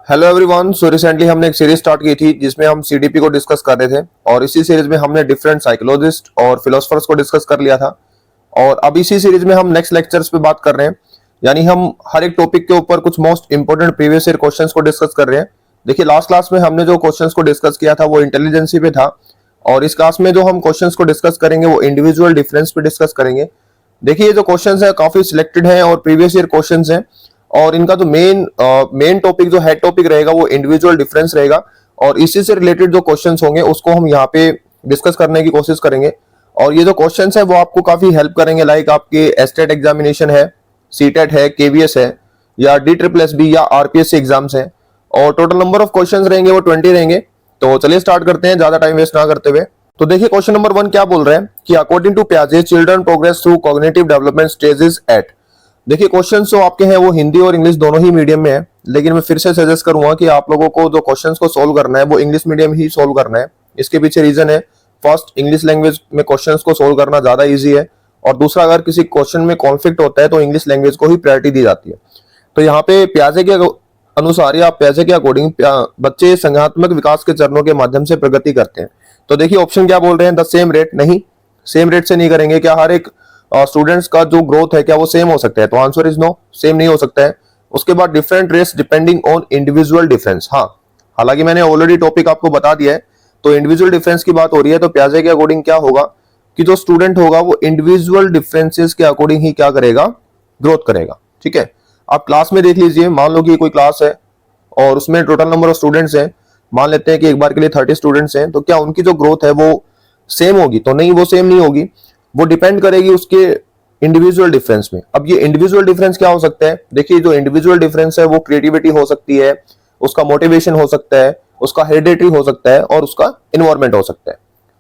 Hello everyone. So recently हमने एक series start की थी जिसमें हम सीडीपी को डिस्कस कर रहे थे और इसी सीरीज में हमने डिफरेंट साइकोलॉजिस्ट और फिलोसफर्स को डिस्कस कर लिया था। और अब इसी सीरीज में हम नेक्स्ट लेक्चर्स पे बात कर रहे हैं, यानी हम हर एक टॉपिक के ऊपर कुछ most important previous year questions को डिस्कस कर रहे हैं। देखिए, लास्ट क्लास में हमने जो क्वेश्चंस को डिस्कस किया था वो इंटेलिजेंसी पे था और इस क्लास में जो हम क्वेश्चंस को डिस्कस करेंगे वो इंडिविजुअल डिफरेंस पे डिस्कस करेंगे। देखिए, ये जो क्वेश्चंस है काफी सिलेक्टेड है और प्रीवियस ईयर क्वेश्चंस हैं और इनका जो मेन टॉपिक जो हेड टॉपिक रहेगा वो इंडिविजुअल डिफरेंस रहेगा और इसी से रिलेटेड जो क्वेश्चंस होंगे उसको हम यहाँ पे डिस्कस करने की कोशिश करेंगे। और ये जो क्वेश्चंस है वो आपको काफी हेल्प करेंगे, लाइक आपके एस्टेट एग्जामिनेशन है, सीटेट है, केवीएस है या DSSB या आरपीएससी एग्जाम्स है। और टोटल नंबर ऑफ क्वेश्चंस रहेंगे वो 20 रहेंगे। तो चलिए स्टार्ट करते हैं ज्यादा टाइम वेस्ट ना करते हुए। तो देखिए, क्वेश्चन नंबर 1 क्या बोल रहे हैं कि अकॉर्डिंग टू पियाजे children progress through cognitive development stages at. देखिए, क्वेश्चंस जो आपके हैं वो हिंदी और इंग्लिश दोनों ही मीडियम में है, लेकिन मैं फिर से सजेस्ट करूंगा कि आप लोगों को जो क्वेश्चंस को सोल्व करना है वो इंग्लिश मीडियम ही सोल्व करना है। इसके पीछे रीजन है, फर्स्ट इंग्लिश लैंग्वेज में क्वेश्चंस को सोल्व करना ज्यादा इजी है और दूसरा अगर किसी क्वेश्चन में कॉन्फ्लिक्ट होता है तो इंग्लिश लैंग्वेज को ही प्रायोरिटी दी जाती है। तो यहाँ पे पियाजे के अनुसार या पियाजे के अकॉर्डिंग बच्चे संज्ञानात्मक विकास के चरणों के माध्यम से प्रगति करते हैं। तो देखिए, ऑप्शन क्या बोल रहे हैं, द सेम रेट। नहीं, सेम रेट से नहीं करेंगे। क्या हर एक स्टूडेंट्स का जो ग्रोथ है क्या वो सेम हो सकता है? तो आंसर इज नो, सेम नहीं हो सकता है। उसके बाद different rates depending on individual difference. हाँ, हालांकि मैंने ऑलरेडी टॉपिक आपको बता दिया है। तो इंडिविजुअल डिफरेंस की बात हो रही है तो पियाजे के अकॉर्डिंग क्या होगा कि जो स्टूडेंट होगा वो इंडिविजुअल डिफरेंसेस के अकॉर्डिंग ही क्या करेगा, ग्रोथ करेगा। ठीक है, आप क्लास में देख लीजिए, मान लो कि कोई क्लास है और उसमें टोटल नंबर ऑफ स्टूडेंट्स हैं, मान लेते हैं कि एक बार के लिए 30 स्टूडेंट्स हैं, तो क्या उनकी जो ग्रोथ है वो सेम होगी? तो नहीं, वो सेम नहीं होगी। वो डिपेंड करेगी उसके इंडिविजुअल डिफरेंस में। अब ये इंडिविजुअल डिफरेंस क्या हो सकता है? देखिए, जो इंडिविजुअल डिफरेंस है वो क्रिएटिविटी हो सकती है, उसका मोटिवेशन हो सकता है, उसका हेरिडिटरी हो सकता है और उसका इन्वायरमेंट हो सकता है।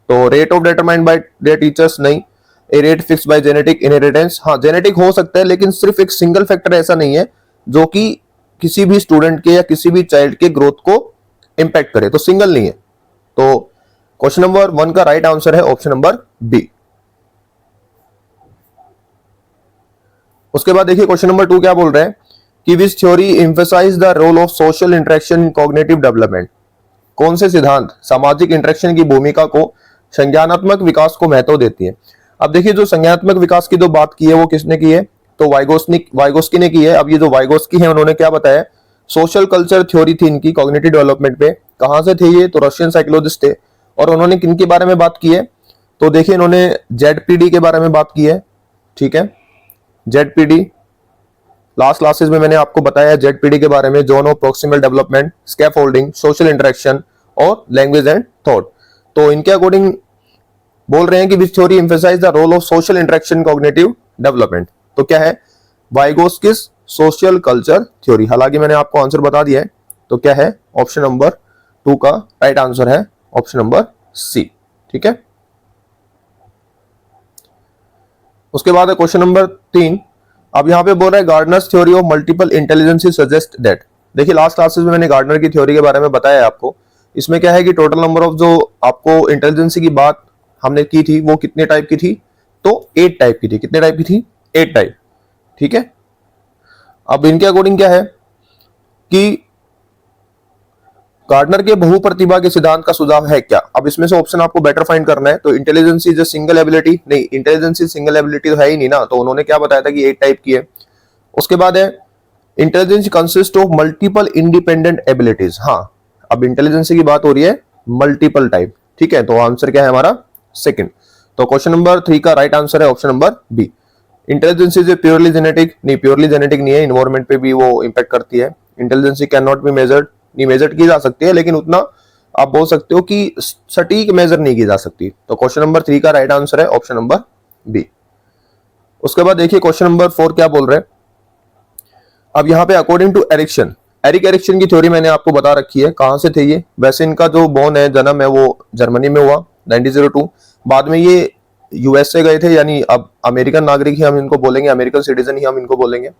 तो rate of determined by their teachers नहीं, a rate fixed by genetic inheritance. हाँ, जेनेटिक हो सकता है लेकिन सिर्फ एक सिंगल फैक्टर ऐसा नहीं है जो कि किसी भी स्टूडेंट के या किसी भी चाइल्ड के ग्रोथ को इंपैक्ट करे, तो सिंगल नहीं है। तो क्वेश्चन नंबर 1 का राइट आंसर है ऑप्शन नंबर बी। उसके बाद देखिए, क्वेश्चन नंबर 2 क्या बोल रहे हैं कि which theory emphasize the role of social interaction in cognitive development. कौन से सिद्धांत सामाजिक इंटरेक्शन की भूमिका को संज्ञानात्मक विकास को महत्व देती है? अब देखिए, जो संज्ञानात्मक विकास की जो बात की है वो किसने की है? तो वाइगोस्की ने की है। अब ये जो वाइगोस्की है उन्होंने क्या बताया, सोशल कल्चर थ्योरी थी इनकी कॉग्निटिव डेवलपमेंट पे। कहां से थे ये? तो रशियन साइकोलॉजिस्ट थे। और उन्होंने किन के बारे में बात की है? तो देखिए, इन्होंने जेडपीडी के बारे में बात की है। ठीक है, जेडपीडी लास्ट क्लासेस में मैंने आपको बताया जेडपीडी के बारे में, zone of proximal development, scaffolding, social interaction और लैंग्वेज एंड थॉट। तो इनके अकॉर्डिंग बोल रहे हैं कि which theory emphasize the role of social interaction cognitive development. तो क्या है? Vygotsky's social culture theory. हालांकि मैंने आपको आंसर बता दिया है। तो क्या है? ऑप्शन नंबर 2 का राइट आंसर है ऑप्शन नंबर सी। ठीक है, उसके बाद क्वेश्चन नंबर 3। अब यहाँ पे बोल रहा है Gardner's theory of multiple intelligence suggest that. देखिए, लास्ट क्लासेस में मैंने गार्डनर की थ्योरी के बारे में बताया है आपको। इसमें क्या है कि टोटल नंबर ऑफ जो आपको इंटेलिजेंसी की बात हमने की थी वो कितने टाइप की थी? तो 8 टाइप की थी। कितने टाइप की थी? 8 टाइप। ठीक है, अब इनके अकॉर्डिंग क्या है कि गार्डनर के बहुप्रतिभा के सिद्धांत का सुझाव है क्या? अब इसमें से ऑप्शन आपको बेटर फाइंड करना है। तो इंटेलिजेंस इज सिंगल एबिलिटी, नहीं, इंटेलिजेंस सिंगल एबिलिटी तो है ही नहीं ना। तो उन्होंने क्या बताया था कि 8 टाइप की है। उसके बाद है intelligence consist of multiple independent abilities. हाँ, अब इंटेलिजेंस की बात हो रही है मल्टीपल टाइप। ठीक है, तो आंसर क्या है हमारा? सेकंड। तो क्वेश्चन नंबर 3 का राइट आंसर है option number B. Intelligence is purely genetic, नहीं, प्योरली जेनेटिक नहीं है, इन्वायरमेंट पे भी वो इंपैक्ट करती है। Intelligence can not be measured, नहीं, मेजर की जा सकती है लेकिन उतना आप बोल सकते हो कि सटीक मेजर नहीं की जा सकती। तो क्वेश्चन नंबर 3 का राइट आंसर है ऑप्शन नंबर बी। उसके बाद देखिए, क्वेश्चन नंबर 4 क्या बोल रहे हैं। अब यहाँ पे अकॉर्डिंग टू एरिक एरिक्सन की थ्योरी मैंने आपको बता रखी है। कहां से थे ये? वैसे इनका जो बोर्न है, जन्म है, वो जर्मनी में हुआ 1902। बाद में ये यूएसए गए थे, यानी अब अमेरिकन नागरिक ही हम इनको बोलेंगे, अमेरिकन सिटीजन ही हम इनको बोलेंगे।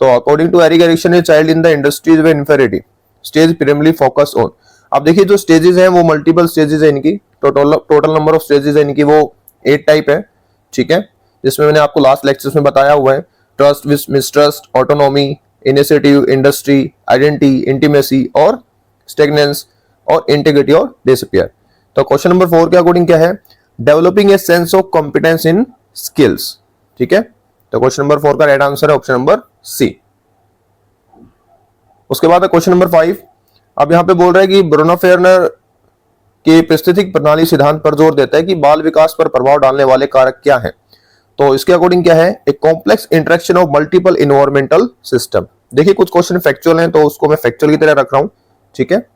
तो according to Erik Erikson, a child in the industries way inferiority stage primarily focus on. अब देखिए, जो स्टेजेस हैं वो मल्टीपल स्टेजेस है इनकी। टोटल नंबर ऑफ स्टेजेस है इनकी वो 8 टाइप है। ठीक है, जिसमें मैंने आपको लास्ट लेक्चर्स में बताया हुआ है, trust, mistrust, autonomy, initiative, industry, identity, intimacy और स्टेगनेंस और इंटीग्रिटी और डिसअपियर। तो क्वेश्चन नंबर 4 के अकॉर्डिंग क्या है, developing a sense of competence in skills. ठीक है, तो क्वेश्चन नंबर 4 का राइट आंसर है ऑप्शन नंबर सी। उसके बाद है क्वेश्चन नंबर 5। अब यहां पे बोल रहा है कि ब्रूनो फेरनर के पारिस्थितिक प्रणाली सिद्धांत पर जोर देता है कि बाल विकास पर प्रभाव डालने वाले कारक क्या हैं। तो इसके अकॉर्डिंग क्या है, एक complex interaction of multiple environmental system. देखिए कुछ क्वेश्चन फैक्चुअल हैं तो उसको मैं फैक्चुअल की तरह रख रहा हूं। ठीक है,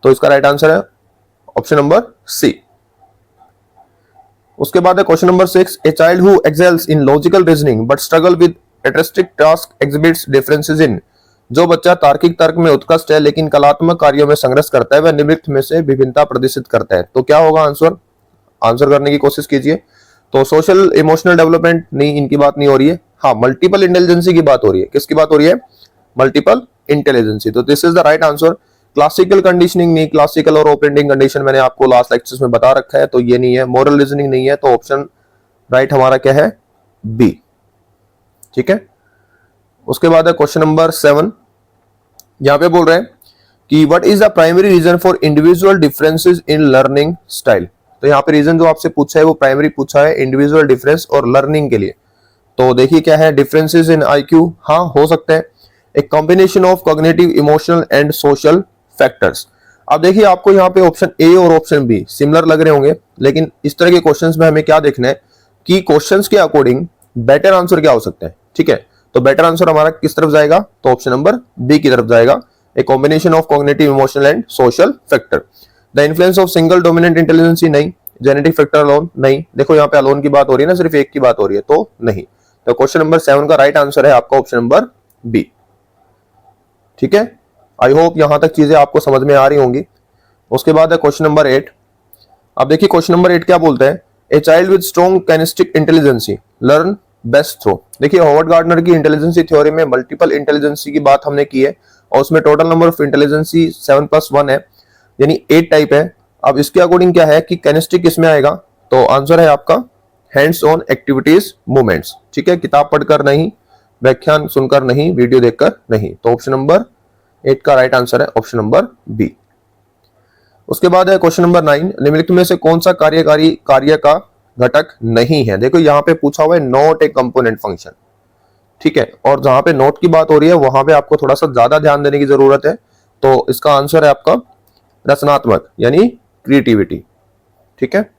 तो इसका राइट आंसर है ऑप्शन नंबर सी। उसके बाद है question number 6। A child who excels in logical reasoning but struggle with artistic task exhibits differences in. जो बच्चा तार्किक तर्क में उत्कृष्ट है लेकिन कलात्मक कार्यों में संघर्ष करता है वह निम्नलिखित में से विभिन्नता प्रदर्शित करता है। तो क्या होगा आंसर करने की कोशिश कीजिए। तो सोशल इमोशनल डेवलपमेंट नहीं, इनकी बात नहीं हो रही है। हाँ, मल्टीपल इंटेलिजेंसी की बात हो रही है। किसकी बात हो रही है, मल्टीपल इंटेलिजेंसी। तो this is the right answer. Classical conditioning नहीं, क्लासिकल और ओपन कंडीशन मैंने आपको लास्ट लेक्चर्स में बता रखा है, तो ये नहीं है। मोरल रीजनिंग नहीं है, तो ऑप्शन राइट हमारा क्या है, बी। ठीक है, उसके बाद है क्वेश्चन नंबर 7। यहां पे बोल रहे हैं कि what is the primary reason for individual differences in learning style. तो यहाँ पे रीजन जो आपसे पूछा है वो प्राइमरी पूछा है इंडिविजुअल डिफरेंस और लर्निंग के लिए। तो देखिए क्या है, डिफरेंसेस इन आईक्यू, हाँ हो सकता है। एक combination of cognitive, emotional and social factors. अब देखिए आपको यहाँ पे ऑप्शन ए और ऑप्शन बी सिमिलर लग रहे होंगे, लेकिन इस तरह के क्वेश्चंस में हमें क्या देखना है कि क्वेश्चंस के अकॉर्डिंग बेटर आंसर क्या हो सकता है। ठीक है, तो बेटर आंसर हमारा किस तरफ जाएगा, तो ऑप्शन नंबर बी की तरफ जाएगा। A combination of cognitive, emotional and social factor. The influence of single dominant intelligence नहीं, जेनेटिक फैक्टर अलोन नहीं। देखो यहाँ पे अलोन की बात हो रही है ना, सिर्फ एक की बात हो रही है, तो नहीं। तो क्वेश्चन नंबर 7 का राइट आंसर है आपका ऑप्शन नंबर बी। ठीक है, आई होप यहां तक चीजें आपको समझ में आ रही होंगी। उसके बाद है क्वेश्चन नंबर 8। अब देखिए क्वेश्चन नंबर 8 क्या बोलते हैं, a child with strong kinesthetic intelligence learn best through. देखिए हॉवर्ड गार्डनर की इंटेलिजेंसी थ्योरी में मल्टीपल इंटेलिजेंसी की बात हमने की है और उसमें टोटल नंबर ऑफ इंटेलिजेंसी 7+1 है, यानी 8 टाइप है। अब इसके अकॉर्डिंग क्या है कि कैनेस्टिक किसमें आएगा, तो आंसर है आपका हैंड्स ऑन एक्टिविटीज मूवमेंट्स। ठीक है, किताब पढ़कर नहीं, व्याख्यान सुनकर नहीं, वीडियो देखकर नहीं। तो ऑप्शन नंबर 8 का राइट आंसर है ऑप्शन नंबर बी। उसके बाद है क्वेश्चन नंबर 9। निम्नलिखित में से कौन सा कार्यकारी कार्य का घटक नहीं है। देखो यहाँ पे पूछा हुआ है नॉट ए कंपोनेंट फंक्शन। ठीक है, और जहां पे नोट की बात हो रही है वहां पे आपको थोड़ा सा ज्यादा ध्यान देने की जरूरत है। तो इसका आंसर है आपका रचनात्मक, यानी क्रिएटिविटी। ठीक है,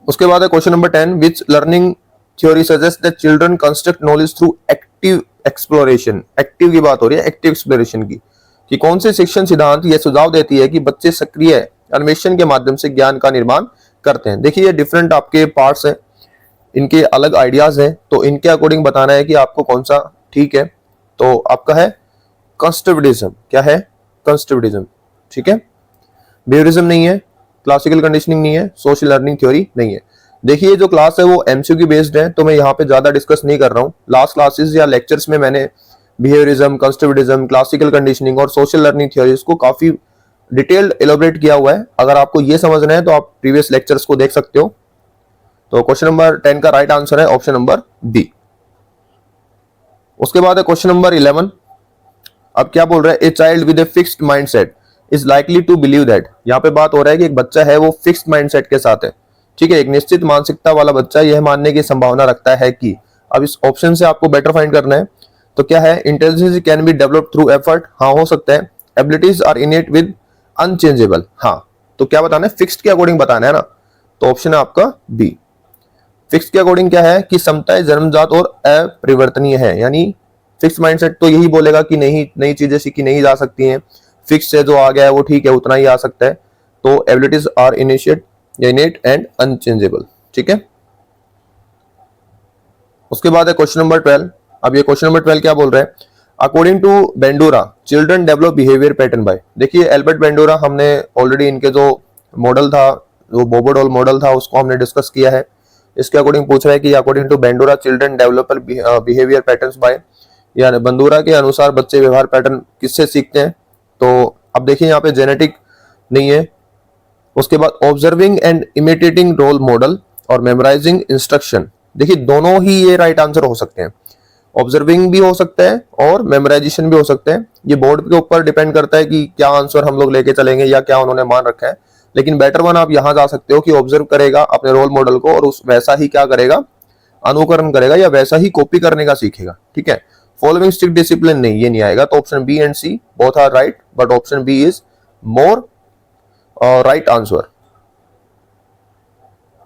उसके बाद है question number 10। Which learning theory suggest that children construct knowledge through active exploration. Active की बात हो रही है, एक्टिव एक्सप्लोरेशन की, कि कौन से शिक्षण सिद्धांत यह सुझाव देती है कि बच्चे सक्रिय अन्वेषण के माध्यम से ज्ञान का निर्माण करते हैं। देखिए ये डिफरेंट आपके पार्ट्स हैं, इनके अलग आइडियाज हैं, तो इनके अकॉर्डिंग बताना है कि आपको कौन सा ठीक है। तो आपका है कंस्ट्रक्टिविज्म। क्या है, कंस्ट्रक्टिविज्म। ठीक है, बिहेवियरिज्म नहीं है, क्लासिकल कंडीशनिंग नहीं है, सोशल लर्निंग थ्योरी नहीं है। देखिए जो क्लास है वो एमसीक्यू बेस्ड है, तो मैं यहाँ पे ज्यादा डिस्कस नहीं कर रहा हूँ। लास्ट क्लासेस या लेक्चर्स में मैंने बिहेवियरिज्म, कंस्ट्रक्टिविज्म, क्लासिकल कंडीशनिंग और सोशल लर्निंग थ्योरीज को काफी डिटेल्ड एलोबरेट किया हुआ है। अगर आपको ये समझना है तो आप प्रीवियस लेक्चर्स को देख सकते हो। तो क्वेश्चन नंबर 10 का राइट आंसर है ऑप्शन नंबर बी। उसके बाद है क्वेश्चन नंबर 11। अब क्या बोल रहा है, a child with a fixed mindset is likely to believe that. यहाँ पे बात हो रहा है कि एक बच्चा है वो फिक्स्ड माइंडसेट के साथ है। ठीक है, एक निश्चित मानसिकता वाला बच्चा यह मानने की संभावना रखता है कि, अब इस ऑप्शन से आपको बेटर फाइंड करना है। तो क्या है, intelligence can be developed through effort. हाँ हो सकता है। Abilities are innate with unchangeable. हाँ, तो क्या बताना है, फिक्स्ड के अकॉर्डिंग बताना है ना, तो ऑप्शन है आपका बी। फिक्स के अकॉर्डिंग क्या है कि समताएं जन्मजात और अपरिवर्तनीय है, यानी फिक्स माइंडसेट तो यही बोलेगा कि नहीं, नई चीजें सीखी नहीं जा सकती हैं, फिक्स से जो आ गया है वो ठीक है, उतना ही आ सकता है। तो एबिलिटीज आर इनिशिएट या इनेट एंड अनचेंजेबल। ठीक है, उसके बाद है क्वेश्चन नंबर 12। अब ये क्वेश्चन नंबर 12 क्या बोल रहा है, according to Bandura children develop behaviour pattern by. देखिए एल्बर्ट बेंडूरा, हमने ऑलरेडी इनके जो मॉडल था, जो बोबोडॉल मॉडल था, उसको हमने डिस्कस किया है। इसके अकॉर्डिंग पूछ रहा है कि according to Bandura children develop behaviour patterns by, यानी बंदूरा के अनुसार बच्चे व्यवहार पैटर्न किससे सीखते हैं। तो अब देखिए यहाँ पे जेनेटिक नहीं है। उसके बाद observing and imitating role model और मेमोराइजिंग इंस्ट्रक्शन। देखिए दोनों ही ये राइट आंसर हो सकते हैं। ऑब्जर्विंग भी हो सकता है और मेमोराइजेशन भी हो सकता है। ये बोर्ड के ऊपर डिपेंड करता है कि क्या आंसर हम लोग लेके चलेंगे या क्या उन्होंने मान रखा है, लेकिन बेटर वन आप यहाँ जा सकते हो कि ऑब्जर्व करेगा अपने रोल मॉडल को और उस वैसा ही क्या करेगा, अनुकरण करेगा या वैसा ही कॉपी करने का सीखेगा। ठीक है, फॉलोइंग स्ट्रिक्ट डिसिप्लिन नहीं, ये नहीं आएगा। तो option B and C both are right, but option B is more right answer.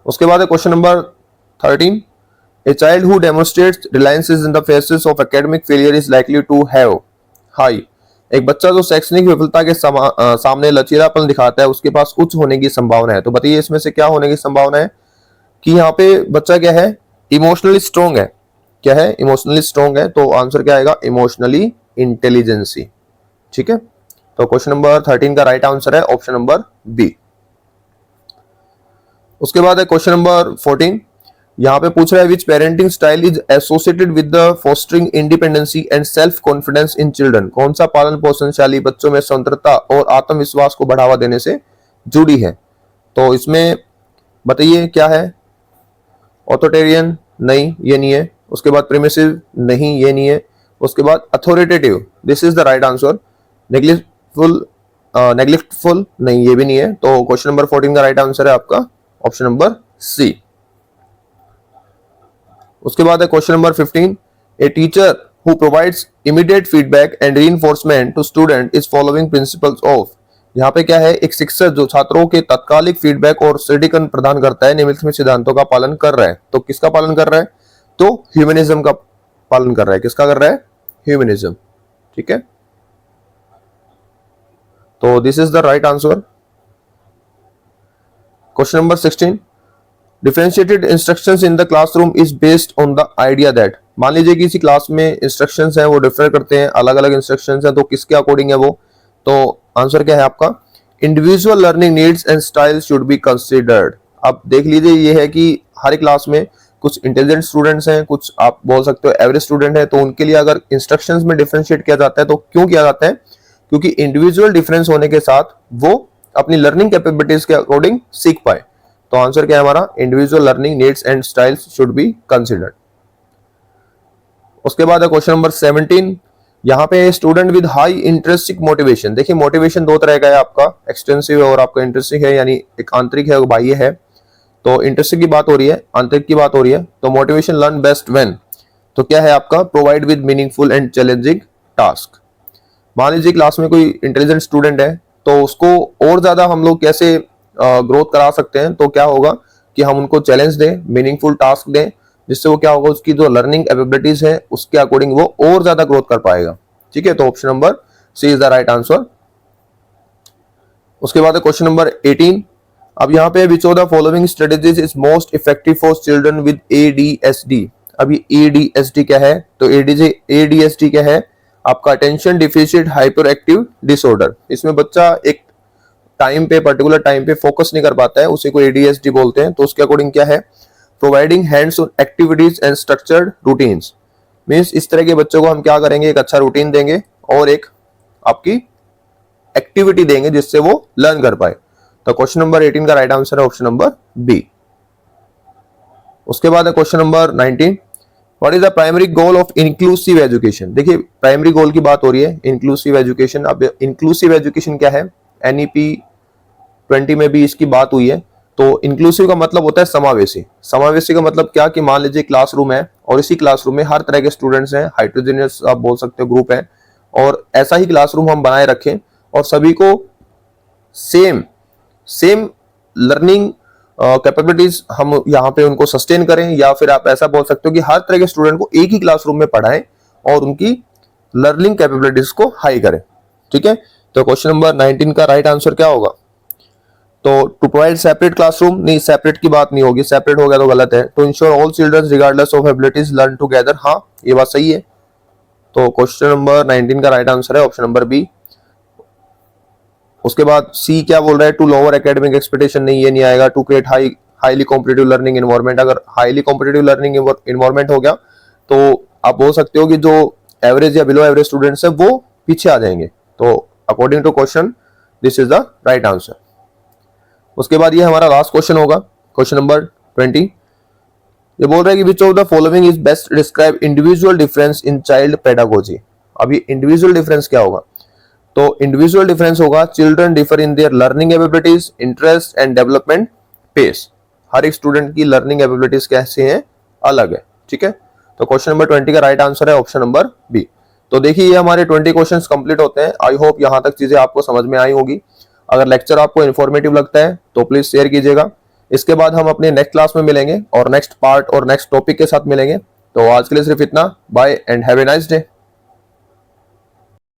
उसके बाद है question number 13, A child who demonstrates reliances in the faces of academic failure is likely to have high। एक बच्चा जो शैक्षणिक विफलता के सामने लचीलापन दिखाता है उसके पास उच्च होने की संभावना है। तो बताइए इसमें से क्या होने की संभावना है कि यहाँ पे बच्चा क्या है, इमोशनली स्ट्रॉन्ग है। क्या है, इमोशनली स्ट्रॉन्ग है। तो आंसर क्या आएगा, इमोशनली इंटेलिजेंसी। ठीक है, तो क्वेश्चन नंबर 13 का राइट आंसर है ऑप्शन नंबर बी। उसके बाद है क्वेश्चन नंबर 14, यहाँ पे पूछ रहा है which parenting style is associated with the fostering independency and self confidence in children. कौन सा पालन पोषणशाली बच्चों में स्वतंत्रता और आत्मविश्वास को बढ़ावा देने से जुड़ी है। तो इसमें बताइए क्या है, ऑथोरिटेरियन नहीं, ये नहीं है। उसके बाद प्रिमिसिव नहीं, ये नहीं है। उसके बाद authoritative, this is the right answer. Neglectful नहीं, ये भी नहीं है। तो क्वेश्चन नंबर 14 का राइट आंसर है आपका ऑप्शन नंबर सी। उसके बाद है question number 15, a teacher who provides immediate feedback and reinforcement to student is following principles of. यहाँ पे क्या है, एक शिक्षक जो छात्रों के तात्कालिक फीडबैक और सुदृढ़ीकरण प्रदान करता है निम्नलिखित सिद्धांतों का पालन कर रहा है। तो किसका पालन कर रहा है, तो ह्यूमनिज्म का पालन कर रहा है। किसका कर रहा है, ह्यूमनिज्म। ठीक है, तो this is the right answer. Question number 16, differentiated instructions in the classroom is based on the idea that. मान लीजिए किसी क्लास में इंस्ट्रक्शंस हैं वो डिफर करते हैं, अलग अलग इंस्ट्रक्शंस हैं, तो किसके अकॉर्डिंग है वो। तो आंसर क्या है आपका, individual learning needs and style should be considered. अब देख लीजिए ये है कि हर क्लास में कुछ इंटेलिजेंट स्टूडेंट्स हैं, कुछ आप बोल सकते हो एवरेज स्टूडेंट है। तो उनके लिए अगर इंस्ट्रक्शंस में डिफरेंशिएट किया जाता है तो क्यों किया जाता है, क्योंकि इंडिविजुअल डिफरेंस होने के साथ वो अपनी लर्निंग कैपेबिलिटीज के अकॉर्डिंग सीख पाए। तो आंसर क्या है हमारा, individual learning needs and styles should be considered. उसके बाद है क्वेश्चन नंबर 17, यहाँ पे student with high intrinsic motivation. देखिए मोटिवेशन दो तरह का है, आपका एक्सटेंसिव है और आपका इंट्रिंसिक है, यानी एक आंतरिक है और बाह्य है। तो इंट्रिंसिक की बात हो रही है, आंतरिक की बात हो रही है। तो मोटिवेशन लर्न बेस्ट व्हेन, तो क्या है आपका, provide with meaningful and challenging task. मान लीजिए क्लास में कोई इंटेलिजेंट स्टूडेंट है तो उसको और ज्यादा हम लोग कैसे ग्रोथ करा सकते हैं। तो क्या होगा कि हम उनको चैलेंज दें, मीनिंगफुल टास्क दें, जिससे वो क्या होगा, उसकी जो लर्निंग एबिलिटीज है उसके अकॉर्डिंग वो और ज्यादा ग्रोथ कर पाएगा। ठीक है, तो option number C is the right answer. उसके बाद क्वेश्चन नंबर 18, अब यहाँ पे which of the following strategies is most effective for children with ADHD। अब ये ADHD क्या है, तो ADHD क्या है आपका, attention deficit hyper active disorder. इसमें बच्चा एक टाइम पे, पर्टिकुलर टाइम पे फोकस नहीं कर पाता है, उसे को ADHD बोलते हैं। तो उसके अकॉर्डिंग क्या है, providing hands on activities and structured routines. Means इस तरह के बच्चों को हम क्या करेंगे, एक अच्छा रूटीन देंगे और एक आपकी एक्टिविटी देंगे जिससे वो लर्न कर पाए। तो क्वेश्चन नंबर 18 का राइट आंसर है ऑप्शन नंबर बी। उसके बाद है question number 19, what is the primary goal of inclusive education. देखिए प्राइमरी गोल की बात हो रही है, इंक्लूसिव एजुकेशन। अब इंक्लूसिव एजुकेशन क्या है, NEP 20 में भी इसकी बात हुई है। तो इंक्लूसिव का मतलब होता है समावेशी। समावेशी का मतलब क्या, कि मान लीजिए क्लासरूम है और इसी क्लासरूम में हर तरह के स्टूडेंट्स हैं, हाइड्रोजीनियस आप बोल सकते हो ग्रुप है, और ऐसा ही क्लासरूम हम बनाए रखें और सभी को सेम लर्निंग कैपेबिलिटीज हम यहाँ पे उनको सस्टेन करें, या फिर आप ऐसा बोल सकते हो कि हर तरह के स्टूडेंट को एक ही क्लासरूम में पढ़ाएं और उनकी लर्निंग कैपेबिलिटीज को हाई करें। ठीक है, तो क्वेश्चन नंबर 19 का राइट आंसर क्या होगा, तो टू प्रोवाइड सेपरेट क्लासरूम, नहीं सेपरेट की बात नहीं होगी, सेपरेट हो गया तो गलत है। To ensure all children regardless of abilities learn together, हाँ ये बात सही है। तो क्वेश्चन नंबर 19 का राइट आंसर है ऑप्शन नंबर बी। उसके बाद सी क्या बोल रहा है, टू लोअर एकेडमिक एक्सपेक्टेशन, नहीं ये नहीं आएगा। To create highly competitive learning environment, अगर हाईली कॉम्पिटिटिव लर्निंग एनवायरनमेंट हो गया तो आप बोल सकते हो कि जो एवरेज या बिलो एवरेज स्टूडेंट्स है वो पीछे आ जाएंगे। तो according to question this is the right answer. उसके बाद ये हमारा लास्ट क्वेश्चन होगा, क्वेश्चन नंबर 20, ये बोल रहा है कि which of the following is best describe individual difference in child pedagogy. अभी इंडिविजुअल डिफरेंस क्या होगा, तो इंडिविजुअल डिफरेंस होगा children differ in their learning abilities, interest and development pace. हर एक स्टूडेंट की लर्निंग एबिलिटीज कैसे हैं, अलग है, ठीक है। तो क्वेश्चन नंबर 20 का राइट आंसर है ऑप्शन नंबर बी। तो देखिए ये हमारे 20 क्वेश्चंस कंप्लीट होते हैं। आई होप यहां तक चीजें आपको समझ में आई होगी। अगर लेक्चर आपको इन्फॉर्मेटिव लगता है तो प्लीज शेयर कीजिएगा। इसके बाद हम अपने नेक्स्ट क्लास में मिलेंगे और नेक्स्ट पार्ट और नेक्स्ट टॉपिक के साथ मिलेंगे। तो आज के लिए सिर्फ इतना। Bye and have a nice day.